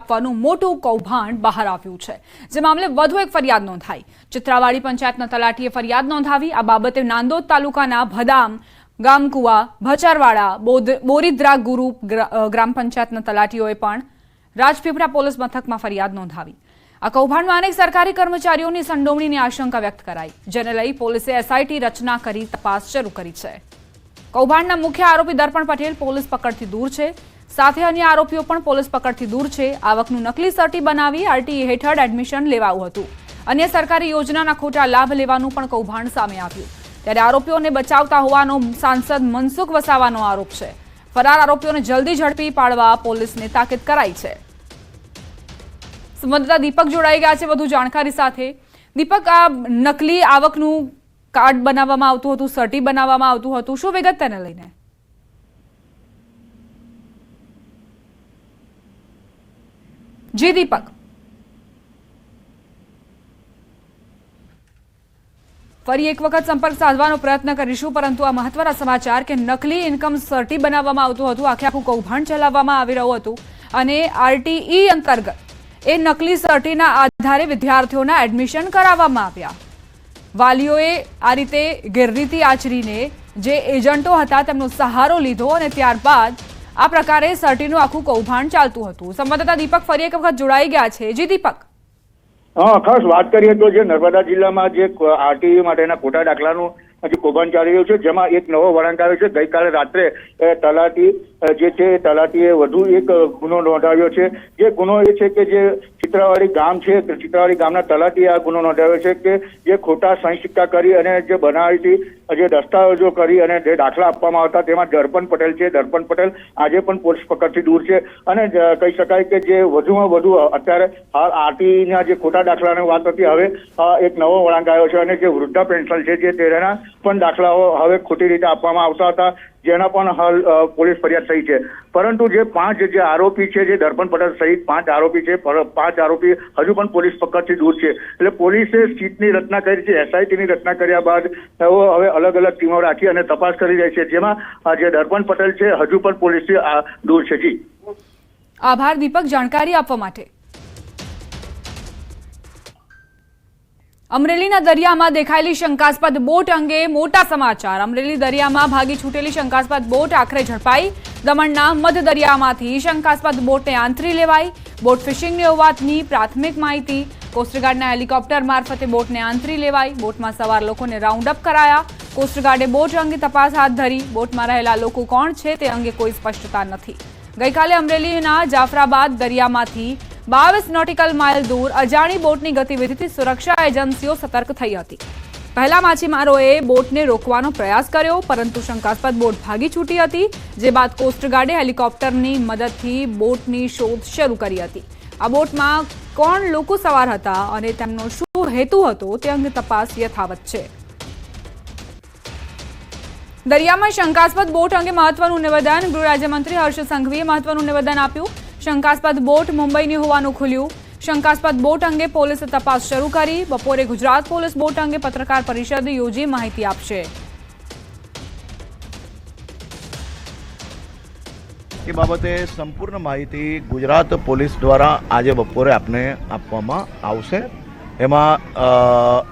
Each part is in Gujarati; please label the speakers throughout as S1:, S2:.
S1: આપવાનું મોટું કૌભાંડ બહાર આવ્યું છે, જે મામલે વધુ એક ફરિયાદ નોંધાઈ। ચિત્રાવાડી પંચાયતના તલાટીએ ફરિયાદ નોંધાવી। આ બાબતે નાંદોદ તાલુકાના ભદામ, ગામકુવા, ભચારવાડા, બોરીદ્રા ગુરુ ગ્રામ પંચાયતના તલાટીઓએ પણ રાજપીપળા પોલીસ મથકમાં ફરિયાદ નોંધાવી। આ કૌભાંડમાં અનેક સરકારી કર્મચારીઓની સંડોવણીની આશંકા વ્યક્ત કરાઈ, જેને લઈ પોલીસે એસઆઈટી રચના કરી તપાસ શરૂ કરી છે। કૌભાંડના મુખ્ય આરોપી દર્પણ પટેલ પોલીસ પકડથી દૂર છે, સાથે અન્ય આરોપીઓ પણ પોલીસ પકડથી દૂર છે। આવકનું નકલી સર્ટી બનાવી આરટીઈ હેઠળ એડમિશન લેવાયું હતું। અન્ય સરકારી યોજનાના ખોટા લાભ લેવાનું પણ કૌભાંડ સામે આવ્યું। ત્યારે આરોપીઓને બચાવતા હોવાનો સાંસદ મનસુખ વસાવાનો આરોપ છે। ફરાર આરોપીઓને જલ્દી ઝડપી પાડવા પોલીસને તાકીદ કરાઈ છે। સંવાદદાતા દીપક જોડાઈ ગયા છે વધુ જાણકારી સાથે। દીપક, આ નકલી આવકનું કાર્ડ બનાવવામાં આવતું હતું, સર્ટી બનાવવામાં આવતું હતું, શું વિગત તેને લઈને? જી દીપક, ફરી એક વખત સંપર્ક સાધવાનો પ્રયત્ન કરીશું, પરંતુ આ મહત્વના સમાચાર કે નકલી ઇન્કમ સર્ટી બનાવવામાં આવતું હતું, આખું કૌભાંડ ચલાવવામાં આવી રહ્યું હતું અને આરટીઈ અંતર્ગત એ નકલી સર્ટીના આધારે વિદ્યાર્થીઓના એડમિશન કરાવવામાં આવ્યા। વાલીઓએ આ રીતે ગેરરીતિ આચરીને જે એજન્ટો હતા તેમનો સહારો લીધો અને ત્યારબાદ આ પ્રકારે સર્ટીનું આખું કૌભાંડ ચાલતું હતું। સંવાદદાતા દીપક ફરી એક વખત જોડાઈ ગયા છે। જી દીપક,
S2: ખાસ વાત કરીએ તો જે નર્મદા જિલ્લામાં જે આરટીઈ માટેના ખોટા દાખલાનું હજી કૌભાંડ ચાલી રહ્યું છે, જેમાં એક નવો વળાંક આવ્યો છે। ગઈકાલે રાત્રે તલાટી જે છે તલાટીએ વધુ એક ગુનો નોંધાવ્યો છે। જે ગુનો એ છે કે જે ચિત્રાવાડી ગામ છે, ચિત્રાવાડી ગામના તલાટીએ આ ગુનો નોંધાવ્યો છે કે જે ખોટા સહી સિક્કા કરી અને જે બનાવટી જે દસ્તાવેજો કરી અને જે દાખલા આપવામાં આવતા તેમાં દર્પણ પટેલ છે। દર્પણ પટેલ આજે પણ પોલીસ પકડથી દૂર છે અને કહી શકાય કે જે વધુમાં વધુ અત્યારે હાલ આરટીઈના જે ખોટા દાખલાની વાત હતી, હવે એક નવો વળાંક આવ્યો છે અને જે વૃદ્ધા પેન્શન છે જે તેના પણ દાખલાઓ હવે ખોટી રીતે આપવામાં આવતા હતા, જેના પણ હાલ પોલીસ ફરિયાદ થઈ છે। પરંતુ જે 5 જે આરોપી છે, જે દર્પણ પટેલ સહિત 5 આરોપી છે, 5 આરોપી હજુ પણ પોલીસ પકડથી દૂર છે। એટલે પોલીસે સીટની રચના કરી છે, એસઆઈટીની રચના કર્યા બાદ તેઓ હવે અલગ અલગ ટીમો રાખી અને તપાસ કરી રહી છે, જેમાં જે દર્પણ પટેલ છે હજુ પણ પોલીસથી દૂર છે। જી,
S1: આભાર દીપક જાણકારી આપવા માટે। અમરેલીના દરિયામાં દેખાયેલી શંકાસ્પદ બોટ અંગે મોટા સમાચાર। અમરેલી દરિયામાં ભાગી છૂટેલી શંકાસ્પદ બોટ આખરે ઝડપાઈ। દમણના મધ્ય દરિયામાંથી શંકાસ્પદ બોટને આંતરી લેવાઈ। બોટ ફિશિંગની હોવાની પ્રાથમિક માહિતી। કોસ્ટગાર્ડના હેલિકોપ્ટર મારફતે બોટને આંતરી લેવાઈ। બોટમાં સવાર લોકોને રાઉન્ડ અપ કરાયા। કોસ્ટગાર્ડે બોટ અંગે તપાસ હાથ ધરી। બોટમાં રહેલા લોકો કોણ છે તે અંગે કોઈ સ્પષ્ટતા નથી। ગઈકાલે અમરેલીના જાફરાબાદ દરિયામાંથી 22 નોટિકલ માઇલ દૂર અજાણી બોટની ગતિવિધિથી સુરક્ષા એજન્સીઓ સતર્ક થઈ હતી। પહેલા માછીમારોએ બોટને રોકવાનો પ્રયાસ કર્યો, પરંતુ શંકાસ્પદ બોટ ભાગી છૂટી હતી, જે બાદ કોસ્ટગાર્ડે હેલિકોપ્ટરની મદદથી બોટની શોધ શરૂ કરી હતી। આ બોટમાં કોણ લોકો સવાર હતા અને તેમનો શું હેતુ હતો તે અંગે તપાસ યથાવત છે। દરિયામાં શંકાસ્પદ બોટ અંગે મહત્વનું નિવેદન। ગૃહ રાજ્યમંત્રી હર્ષ સંઘવીએ મહત્વનું નિવેદન આપ્યું। શંકાસ્પદ બોટ મુંબઈની હોવાનું ખુલ્યું। શંકાસ્પદ બોટ અંગે પોલીસે તપાસ શરૂ કરી। બપોરે ગુજરાત પોલીસ બોટ અંગે પત્રકાર પરિષદ યોજી માહિતી આપશે।
S3: એ બાબતે સંપૂર્ણ માહિતી ગુજરાત પોલીસ દ્વારા આજે બપોરે આપને આપવામાં આવશે। એમાં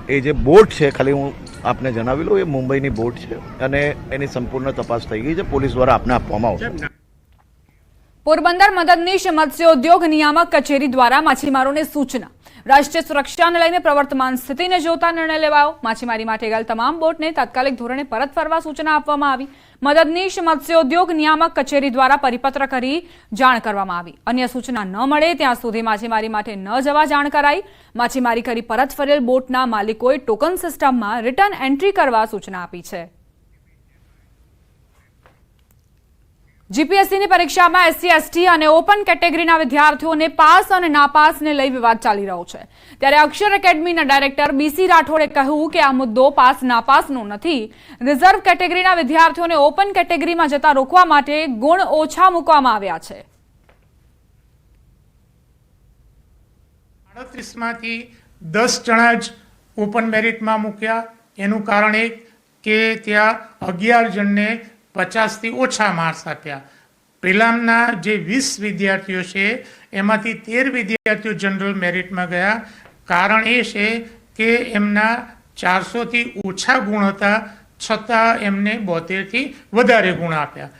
S3: એ જે બોટ છે, ખાલી હું આપને જણાવી લઉં, એ મુંબઈની બોટ છે અને એની સંપૂર્ણ તપાસ થઈ ગઈ છે, પોલીસ દ્વારા આપને આપવામાં આવશે।
S1: પોરબંદર મદદનીશ મત્સ્યોદ્યોગ નિયામક કચેરી દ્વારા માછીમારોને સૂચના। રાષ્ટ્રીય સુરક્ષાને લઈને પ્રવર્તમાન સ્થિતિને જોતા નિર્ણય લેવાયો। માછીમારી માટે ગયેલ તમામ બોટને તાત્કાલિક ધોરણે પરત ફરવા સૂચના આપવામાં આવી। મદદનીશ મત્સ્યોદ્યોગ નિયામક કચેરી દ્વારા પરિપત્ર કરી જાણ કરવામાં આવી। અન્ય સૂચના ન મળે ત્યાં સુધી માછીમારી માટે ન જવા જાણ કરાઈ। માછીમારી કરી પરત ફરેલ બોટના માલિકોએ ટોકન સિસ્ટમમાં રિટર્ન એન્ટ્રી કરવા સૂચના આપી છે। જીપીએસસીની પરીક્ષામાં એસસી એસટી અને ઓપન કેટેગરીના વિદ્યાર્થીઓને પાસ અને નાપાસને લઈ વિવાદ ચાલી રહ્યો છે। ત્યારે અક્ષર એકેડમીના ડાયરેક્ટર બીસી રાઠોડે કહ્યું કે આ મુદ્દો પાસ નાપાસનો નથી। રિઝર્વ કેટેગરીના વિદ્યાર્થીઓને ઓપન કેટેગરીમાં જતા રોકવા માટે ગુણ ઓછા મૂકવામાં આવ્યા છે।
S4: 38 માંથી 10 જણા જ ઓપન મેરિટમાં મૂક્યા। એનું કારણ એ કે ત્યાં 11 જણને 50 થી ઓછા માર્ક્સ આપ્યા। પ્રિલામના જે 20 વિદ્યાર્થીઓ છે એમાંથી 13 વિદ્યાર્થીઓ જનરલ મેરિટમાં ગયા. કારણ એ છે કે એમના 400થી ઓછા ગુણ હતા, છતાં એમને 72થી વધારે ગુણ આપ્યા.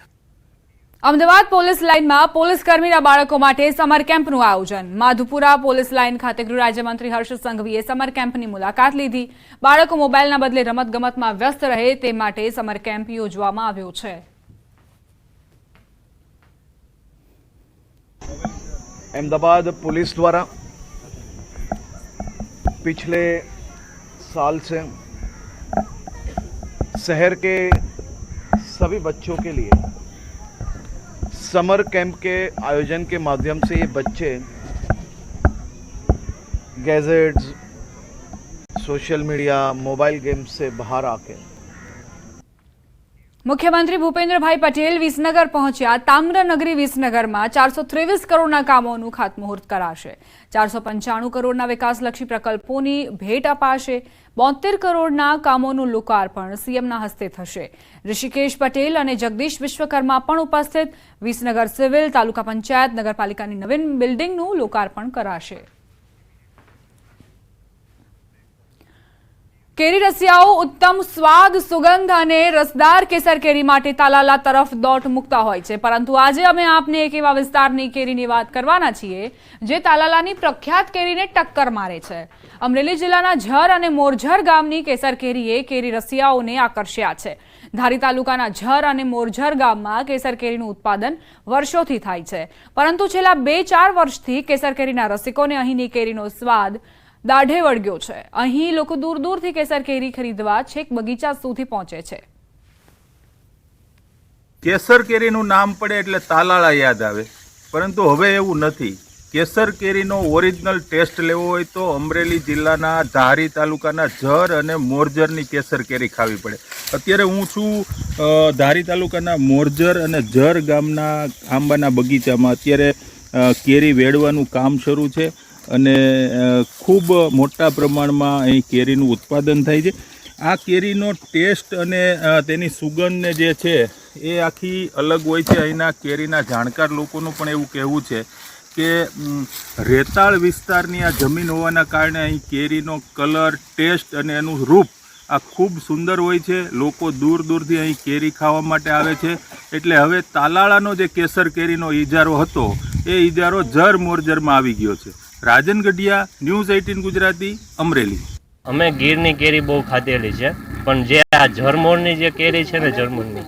S1: અમદાવાદ પોલીસ લાઇનમાં પોલીસ કર્મીના બાળકો માટે સમર કેમ્પનું આયોજન. માધુપુરા પોલીસ લાઇન ખાતે ગૃહ રાજ્યમંત્રી હર્ષ સંઘવીએ સમર કેમ્પની મુલાકાત લીધી. બાળકો મોબાઈલના બદલે રમતગમતમાં વ્યસ્ત રહે તે માટે સમર કેમ્પ યોજવામાં આવ્યો છે.
S3: अहमदाबाद पुलिस द्वारा पिछले साल से शहर के सभी बच्चों के लिए समर कैंप के आयोजन के माध्यम से ये बच्चे gadgets, social media, mobile games से बाहर आके
S1: મુખ્યમંત્રી ભૂપેન્દ્રભાઈ પટેલ વિસનગર પહોંચ્યા. તામ્રનગરી વિસનગરમાં 423 કરોડના કામોનું ખાતમુહૂર્ત કરાશે. 495 કરોડના વિકાસલક્ષી પ્રકલ્પોની ભેટ અપાશે. 72 કરોડના કામોનું લોકાર્પણ સીએમના હસ્તે થશે. ઋષિકેશ પટેલ અને જગદીશ વિશ્વકર્મા પણ ઉપસ્થિત. વિસનગર સિવિલ, તાલુકા પંચાયત, નગરપાલિકાની નવીન બિલ્ડિંગનું લોકાર્પણ કરાશે. કેરી રસિયાઓ ઉત્તમ સ્વાદ, સુગંધ અને રસદાર કેસર કેરી માટે તાલાલા તરફ દોટ મૂકતા હોય છે, પરંતુ આજે અમે આપને એક એવા વિસ્તારની કેરીની વાત કરવાના છીએ જે તાલાલાની પ્રખ્યાત કેરીને ટક્કર મારે છે. અમરેલી જિલ્લાના ઝર અને મોરઝર ગામની કેસર કેરીએ કેરી રસિયાઓને આકર્ષ્યા છે. ધારી તાલુકાના ઝર અને મોરઝર ગામમાં કેસર કેરીનું ઉત્પાદન વર્ષોથી થાય છે, પરંતુ છેલ્લા 2-4 વર્ષથી કેસર કેરીના રસિકોને અહીંની કેરીનો સ્વાદ દાઢે વળગ્યો છે. અહીં લોકો દૂર દૂરથી કેસર કેરી ખરીદવા છેક બગીચા સુધી પહોંચે છે.
S5: કેસર કેરીનું નામ પડે એટલે તાલાળા યાદ આવે, પરંતુ હવે એવું નથી. કેસર કેરીનો ઓરિજિનલ ટેસ્ટ લેવો હોય તો અમરેલી જિલ્લાના ધારી તાલુકાના ઝર અને મોરજરની કેસર કેરી ખાવી પડે. અત્યારે હું છું ધારી તાલુકાના મોરજર અને ઝર ગામના આંબાના બગીચામાં. અત્યારે કેરી વેડવાનું કામ શરૂ છે અને ખૂબ મોટા પ્રમાણમાં અહીં કેરીનું ઉત્પાદન થાય છે. આ કેરીનો ટેસ્ટ અને તેની સુગંધને જે છે એ આખી અલગ હોય છે. અહીંના કેરીના જાણકાર લોકોનું પણ એવું કહેવું છે કે રેતાળ વિસ્તારની આ જમીન હોવાના કારણે અહીં કેરીનો કલર, ટેસ્ટ અને એનું રૂપ આ ખૂબ સુંદર હોય છે. લોકો દૂર દૂરથી અહીં કેરી ખાવા માટે આવે છે. એટલે હવે તાલાળાનો જે કેસર કેરીનો ઇજારો હતો એ ઇજારો ઝર મોરજરમાં આવી ગયો છે. રાજન ગઢિયા, ન્યૂઝ 18 ગુજરાતી, અમરેલી.
S6: અમે ગીરની કેરી બહુ ખાધેલી છે, પણ જે આ ઝરમોરની જે કેરી છે ને, ઝરમોરની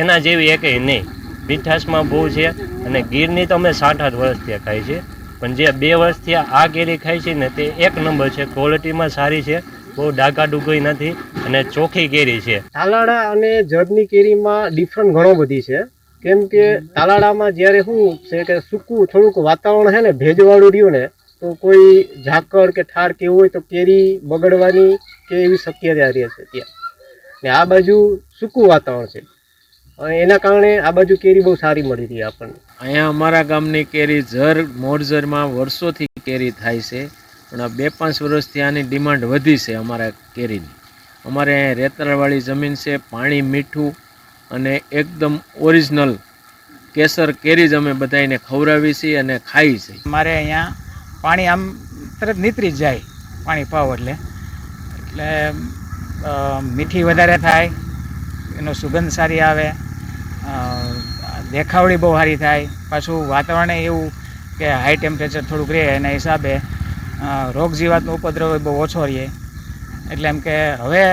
S6: એના જેવી એકેય નહીં. મીઠાશમાં બહુ છે અને ગીરની તો અમે 7-8 વર્ષથી ખાઈ છે, પણ જે 2 વર્ષથી આ કેરી ખાઈ છે ને તે એક નંબર છે. ક્વોલિટીમાં સારી છે, બહુ ડાઘા ડૂગઈ નથી અને ચોખ્ખી કેરી છે.
S7: તાલાળા અને ઝરની કેરીમાં ડિફરન્ટ ઘણો બધી છે. કેમ કે તાલાળામાં જ્યારે શું છે કે સૂકું થોડુંક વાતાવરણ છે ને, ભેજવાળું રહ્યું ને, તો કોઈ ઝાકળ કે ઠાર કેવું હોય તો કેરી બગડવાની કે એવી શક્યતા રહે છે ત્યાં. ને આ બાજુ સૂકું વાતાવરણ છે, એના કારણે આ બાજુ કેરી બહુ સારી મળી રહી આપણને.
S8: અહીંયા અમારા ગામની કેરી ઝર મોરઝરમાં વર્ષોથી કેરી થાય છે, પણ આ 2-5 વર્ષથી આની ડિમાન્ડ વધી છે અમારા કેરીની. અમારે અહીંયા રેતાળવાળી જમીન છે, પાણી મીઠું અને એકદમ ઓરિજિનલ કેસર કેરી જ અમે બધાને ખવડાવી છીએ અને ખાઈ છીએ.
S9: અમારે અહીંયા પાણી આમ તરત નીતરી જ જાય, પાણી પાવ એટલે મીઠી વધારે થાય, એનો સુગંધ સારી આવે, દેખાવડી બહુ સારી થાય. પાછું વાતાવરણ એવું કે હાઈ ટેમ્પરેચર થોડુંક રહે, એના હિસાબે રોગ જીવાતનો ઉપદ્રવ બહુ ઓછો રહે. એટલે એમ કે હવે